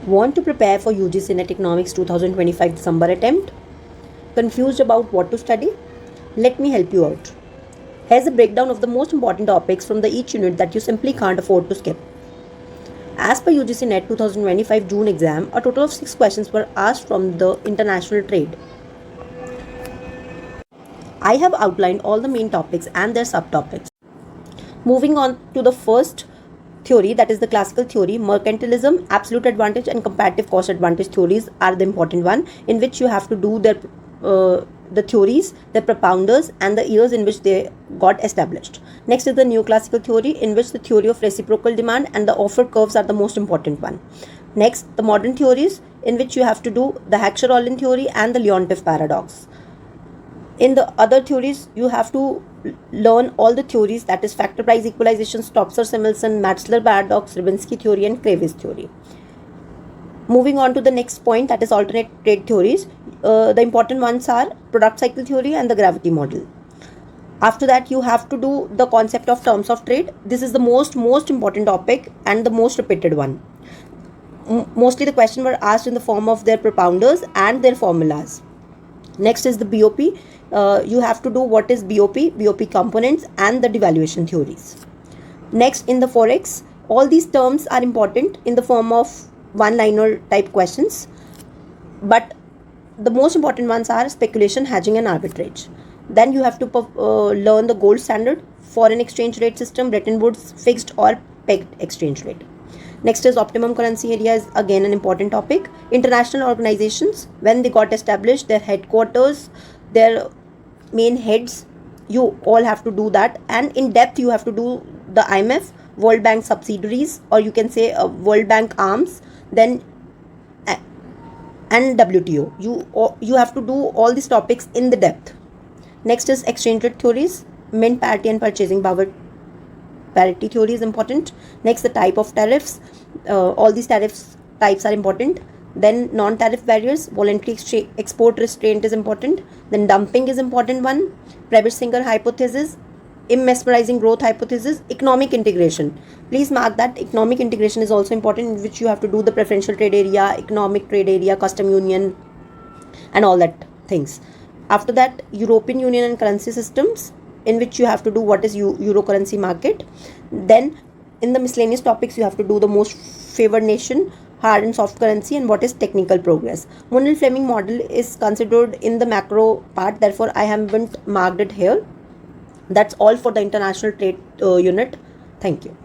Want to prepare for UGC NET Economics 2025 December attempt? Confused about what to study? Let me help you out. Here's a breakdown of the most important topics from the each unit that you simply can't afford to skip. As per UGC NET 2025 June exam, a total of 6 questions were asked from the international trade. I have outlined all the main topics and their subtopics. Moving on to the first theory, that is the classical theory, mercantilism, absolute advantage and comparative cost advantage theories are the important one, in which you have to do the theories, the propounders and the years in which they got established. Next is the neoclassical theory, in which the theory of reciprocal demand and the offer curves are the most important one. Next, the modern theories, in which you have to do the Heckscher-Ohlin theory and the Leontief paradox. In the other theories, you have to learn all the theories, that is factor price equalization, Stopser-Samuelson, Matzler paradox, Rybinski theory and Kravis theory. Moving on to the next point, that is alternate trade theories. The important ones are product cycle theory and the gravity model. After that, you have to do the concept of terms of trade. This is the most important topic and the most repeated one. Mostly the questions were asked in the form of their propounders and their formulas. Next is the BOP. You have to do what is BOP components and the devaluation theories. Next, in the Forex, all these terms are important in the form of one-liner type questions, but the most important ones are speculation, hedging and arbitrage. Then you have to learn the gold standard, foreign exchange rate system, Bretton Woods, fixed or pegged exchange rate. Next is optimum currency area, is again an important topic. International organizations, when they got established, their headquarters, their main heads, you all have to do that. And in depth, you have to do the IMF, World Bank subsidiaries, or you can say World Bank arms, then and WTO. You have to do all these topics in the depth. Next is exchange rate theories, mint parity and purchasing power parity theory is important. Next, the type of tariffs. All these types are important. Then non-tariff barriers, voluntary export restraint is important. Then dumping is important one. Prebisch-Singer hypothesis, immesmerizing growth hypothesis, economic integration. Please mark that economic integration is also important, in which you have to do the preferential trade area, economic trade area, custom union and all that things. After that, European Union and currency systems, in which you have to do what is euro currency market. Then in the miscellaneous topics, you have to do the most favored nation, hard and soft currency, and what is technical progress. Mundell-Fleming model is considered in the macro part, therefore I haven't marked it here. That's all for the international trade unit. Thank you.